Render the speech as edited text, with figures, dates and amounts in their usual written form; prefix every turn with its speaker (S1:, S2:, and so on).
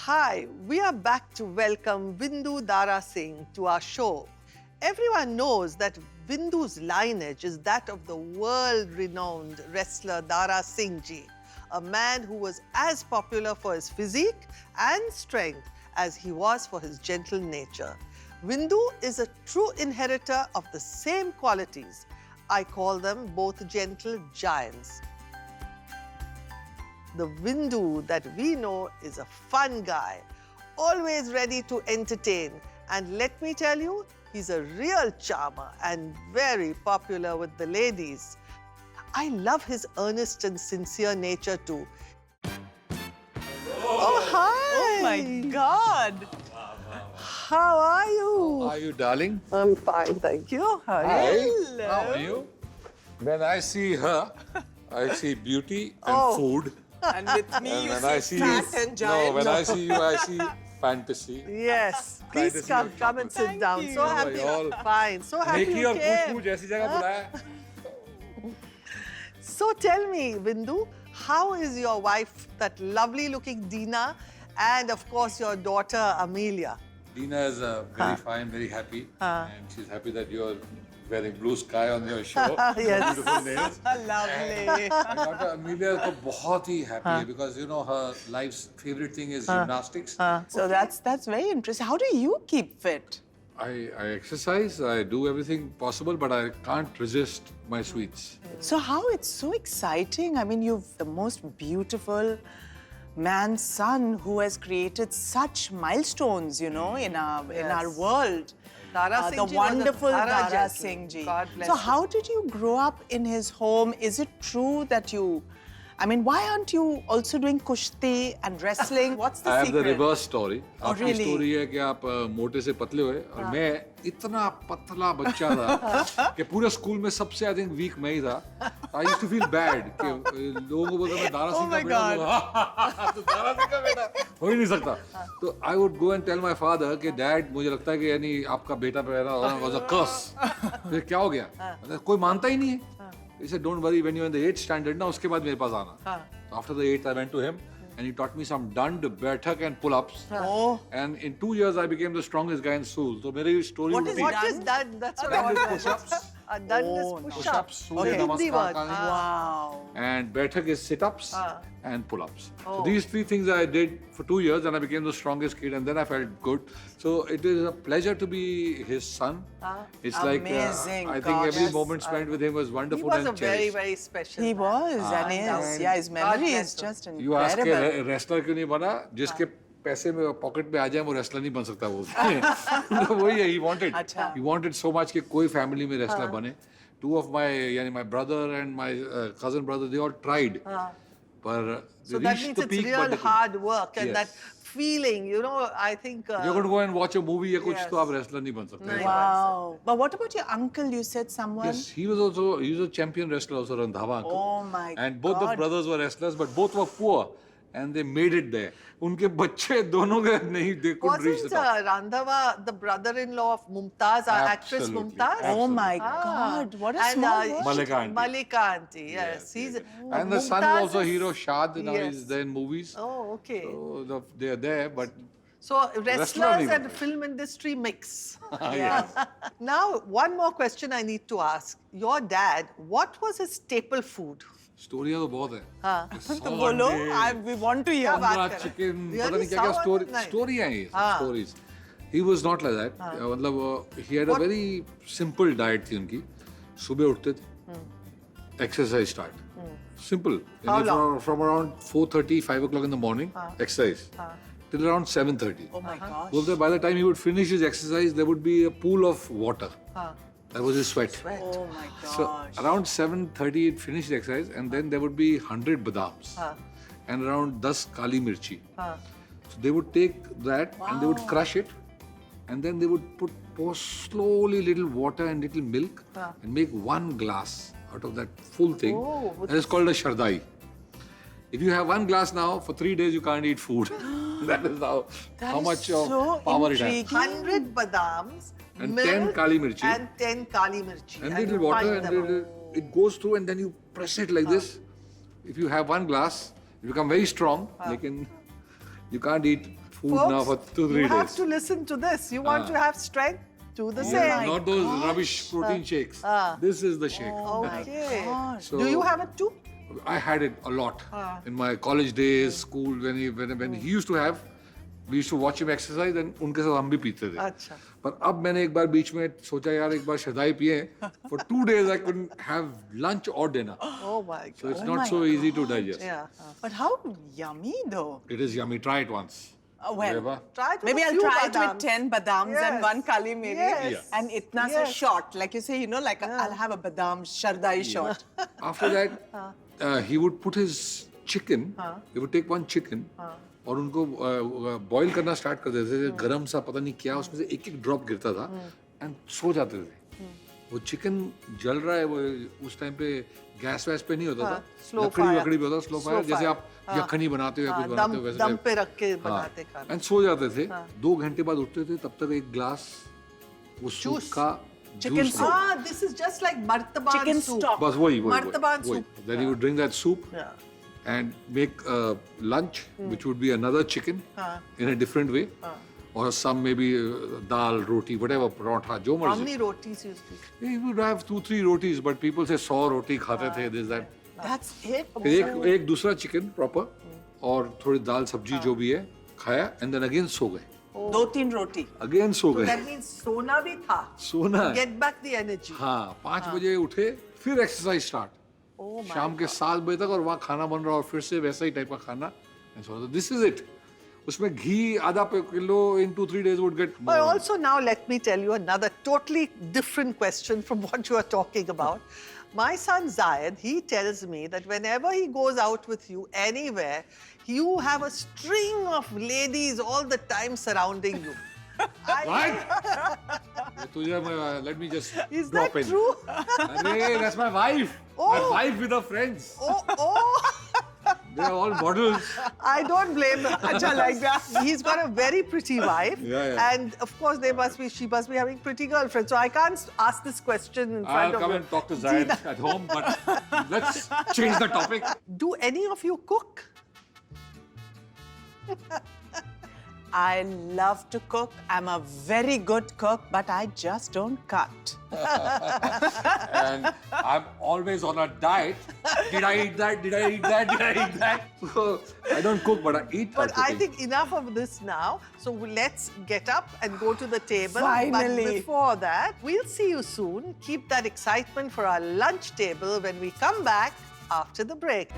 S1: Hi, we are back to welcome Vindu Dara Singh to our show. Everyone knows that Vindu's lineage is that of the world-renowned wrestler Dara Singh ji, a man who was as popular for his physique and strength as he was for his gentle nature. Vindu is a true inheritor of the same qualities. I call them both gentle giants. The Vindu that we know is a fun guy, always ready to entertain. And let me tell you, he's a real charmer and very popular with the ladies. I love his earnest and sincere nature too. Oh, hi!
S2: Oh my God!
S1: How are you?
S3: How are you, darling?
S1: I'm fine, thank you. How are
S3: Hi.
S1: you?
S3: How are you? When I see her, I see beauty and food.
S2: And with me,
S3: And
S2: you
S3: when I
S2: see
S3: see
S2: fat
S3: you,
S2: and giant.
S3: no, when I see you, I see fantasy.
S1: Yes, please
S3: Fantasy
S1: come,
S3: of
S1: come and sit
S2: Thank
S1: down.
S2: you.
S1: So happy.
S3: all
S1: Fine, so happy
S3: Neki
S1: you
S3: aur
S1: came.
S3: push jaisi jagah bulaya.
S1: So tell me, Vindu, how is your wife, that lovely-looking Dina, and of course your daughter Amelia?
S3: Dina is very fine, very happy, and she's happy that you're wearing blue sky on your show.
S1: Yes.
S3: Beautiful nails.
S2: Lovely.
S3: My daughter Amelia is बहुत ही happy because you know her life's favorite thing is gymnastics.
S2: So that's very interesting. How do you keep fit?
S3: I exercise, I do everything possible, but I can't resist my sweets.
S2: So how it's so exciting. I mean, you've the most beautiful man's son who has created such milestones, you know, in our world.
S1: Dara Singh
S2: the
S1: ji was a
S2: wonderful
S1: thorough
S2: Dara
S1: gentleman.
S2: Singh ji.
S1: God bless
S2: So
S1: him.
S2: how did you grow up in his home? Is it true that I mean, why aren't you also doing kushti and wrestling? What's the
S3: I have
S2: secret?
S3: the reverse story.
S2: Oh,
S3: आपकी
S2: really?
S3: Story है कि आप मोटे से पतले हुए और मैं इतना पतला बच्चा था कि पूरे स्कूल में सबसे आई थिंक वीक मैं ही था. I used to feel bad कि लोगों को बोलता मैं दारा सिंह का
S2: my
S3: बेटा
S2: God.
S3: हूँ. तो दारा सिंह का बेटा हो ही नहीं सकता. तो I would go and tell my father कि dad मुझे लगता है कि यानी आपका बेटा पैदा was a curse. फिर क्या हो गया? कोई मानता ही नहीं है. He said, don't worry, when you're in the 8th standard, ना उसके बाद मेरे पास आना. So after the 8th, I went to him and he taught me some dund, baithak and pull-ups.
S2: Oh.
S3: And in 2 years, I became the strongest guy in school. So मेरी story
S2: What
S3: would
S2: is
S3: be
S1: What is done? That's what I
S3: dund
S1: want
S3: is
S1: to know.
S3: push-ups,
S1: Done
S2: Oh,
S1: is
S2: no.
S1: push-up.
S3: push-ups, Surya
S1: Okay. Hindi
S3: Namaskar
S1: word.
S3: करना.
S2: Wow.
S3: And baithak is sit-ups and pull-ups. So these 3 things I did for 2 years and I became the strongest kid and then I felt good. So it is a pleasure to be his son. It's like,
S2: Amazing,
S3: I think
S2: God,
S3: every
S2: yes.
S3: moment spent with him was
S1: He
S3: wonderful
S1: was a
S3: and
S1: very,
S3: cherished.
S1: very special
S2: He
S1: man.
S2: was and is. Yeah, his memory is
S1: bless him.
S2: just
S3: You ask
S2: incredible.
S3: के wrestler क्यों नहीं बना जिसके पैसे में pocket में आ जाए वो रेस्लर नहीं बन सकता वो. तो वही है, he wanted so much कि कोई फैमिली में रेस्लर बने. 2 of my यानी my brother and my cousin brother they all tried. पर
S1: So
S3: they
S1: that
S3: reached
S1: means
S3: the
S1: it's
S3: peak,
S1: real
S3: but they couldn't.
S1: hard work and
S3: Yes.
S1: that feeling, you know, I think...
S3: You're going to go and watch a movie या कुछ
S1: Yes.
S3: तो आप wrestler नहीं बन सकते.
S1: नहीं.
S2: Wow. But what about your uncle? You said someone?
S3: Yes, he was a champion wrestler also, Randhava uncle.
S2: Oh my
S3: And both the
S2: God.
S3: brothers were wrestlers, but both were poor, and they made it there. उनके बच्चे दोनों के नहीं, they couldn't reach the
S1: Wasn't
S3: top.
S1: Randhava the brother-in-law of Mumtaz, our actress
S3: Absolutely.
S1: Mumtaz?
S2: Oh my
S1: Ah.
S2: God. What a
S1: And,
S2: small world.
S3: Malika aunty.
S1: Malika aunty, yes. He's
S3: And the son is also hero Shad, now
S1: Yes.
S3: he's there in movies.
S1: Oh, okay.
S3: So they are there, but
S1: So
S3: Wrestler
S1: wrestlers
S3: nahi
S1: and
S3: bana.
S1: film industry mix.
S3: yes.
S1: Now, one more question I need to ask. Your dad, what was his staple food?
S3: स्टोरियाँ तो बहुत है.
S1: हाँ.
S2: तो बोलो, we want to hear.
S1: क्या बात
S3: Bangla
S1: कर रहे हैं?
S3: chicken,
S1: Really?
S3: पता नहीं क्या क्या
S1: Sour?
S3: story,
S1: नहीं.
S3: स्टोरियाँ हैं ये
S1: हाँ.
S3: stories. He was not like that. मतलब he had a very simple diet थी उनकी. सुबह उठते थे, exercise start. Simple.
S1: How long?
S3: From around 4:30, 5 o'clock in the morning, exercise. Till around 7:30.
S2: Oh my gosh.
S3: Well, by the time he would finish his exercise, there would be a pool of water. That was his sweat.
S2: Oh my
S3: So
S2: gosh.
S3: around 7:30, he'd finish the exercise, and then there would be 100 badams and around 10 kali mirchi. So they would take that and they would crush it, and then they would pour slowly little water and little milk and make 1 glass out of that full thing. That is called a shardai. If you have 1 glass now, for 3 days you can't eat food. That is how much
S2: so
S3: of power it has.
S2: intriguing.
S1: 100 badams,
S3: And
S1: milk,
S3: 10 kali mirchi.
S1: and 10 kali mirchi.
S3: And
S1: you
S3: little water
S1: find
S3: and
S1: them.
S3: it goes through and then you press it like this. If you have 1 glass, you become very strong. You can't eat food now for 2-3 days.
S1: You have to listen to this. You want to have strength? Do the
S3: Yeah,
S1: same.
S3: not those rubbish protein shakes. This is the shake.
S1: Okay.
S3: So
S1: Do you have it too?
S3: I had it a lot in my college days, school. When he used to have, we used to watch him exercise and उनके साथ हम भी पीते थे.
S1: अच्छा.
S3: पर अब मैंने एक बार बीच में सोचा यार एक बार शरदाई पिए. For 2 days I couldn't have lunch or dinner.
S1: Oh my God.
S3: So it's not so easy to digest.
S1: Yeah.
S2: But how yummy though.
S3: It is yummy. Try it once.
S2: Well,
S3: Zeba.
S1: Try it with
S2: maybe
S1: a
S2: I'll
S1: few
S2: try it with
S1: badams.
S2: 10 badams and
S1: Yes.
S2: 1 kali maybe.
S1: Yes.
S3: Yeah.
S2: And itna sa
S1: Yes.
S2: shot, like you say, you know, like I'll have a badam shardai shot.
S3: After that, he would put his chicken. He would take one chicken. और उनको boil करना start कर देते थे. गरम सा पता नहीं क्या उसमें से एक ड्रॉप गिरता था एंड सो जाते थे. वो चिकन जल रहा है, वो उस टाइम पे गैस वैस पे नहीं होता था, लकड़ी पे होता, स्लो फायर, जैसे आप यखनी बनाते हो या कुछ बनाते हो वैसे
S1: दम पे रख के बनाते खाना.
S3: एंड सो जाते थे. 2 घंटे बाद उठते थे, तब तक एक ग्लास वो सूप का
S2: Chicken
S3: juice.
S2: soup.
S1: This is just like martaban
S2: Chicken
S1: soup.
S2: stock.
S3: बस वही
S1: Martaban soup.
S3: Then he would drink that soup
S1: Yeah.
S3: and make lunch, which would be another chicken in a different way, or some maybe dal, roti, whatever, paratha, jo
S1: How
S3: marzi.
S1: many rotis you used to eat?
S3: He would have 2-3 rotis, but people say 100 roti khate the, this, that.
S2: That's it.
S3: फिर एक दूसरा chicken proper और थोड़ी दाल सब्जी जो भी है खाया, and then again सो गए.
S2: 2-3 roti.
S3: Again सो गए.
S1: That means सोना भी था.
S3: सोना है.
S1: Get back the energy.
S3: हाँ, 5 बजे उठे, फिर exercise start.
S1: Oh my
S3: शाम के 7 बजे तक, और वहाँ खाना बन रहा और फिर से वैसा ही टाइप का खाना. And so this is it. उसमें घी आधा kilo in 2-3 days would get more.
S1: But also now let me tell you another totally different question from what you are talking about. My son Zayed, he tells me that whenever he goes out with you anywhere, you have a string of ladies all the time surrounding you.
S3: What? Let me just
S1: Is
S3: drop
S1: that
S3: in.
S1: true?
S3: Arey, that's my wife. My
S1: Oh.
S3: wife with her friends.
S1: Oh.
S3: They are all models.
S1: I don't blame him.
S2: Acha, like that.
S1: He's got a very pretty wife.
S3: Yeah.
S1: And of course, she must be having pretty girlfriends. So I can't ask this question in front
S3: I'll
S1: of
S3: come
S1: you.
S3: and talk to Zaid at home, but let's change the topic.
S1: Do any of you cook?
S2: I love to cook. I'm a very good cook, but I just don't cut.
S3: And I'm always on a diet. Did I eat that? Did I eat that? Did I eat that? So I don't cook, but I eat.
S1: But I think enough of this now. So let's get up and go to the table.
S2: Finally.
S1: But before that, we'll see you soon. Keep that excitement for our lunch table when we come back after the break.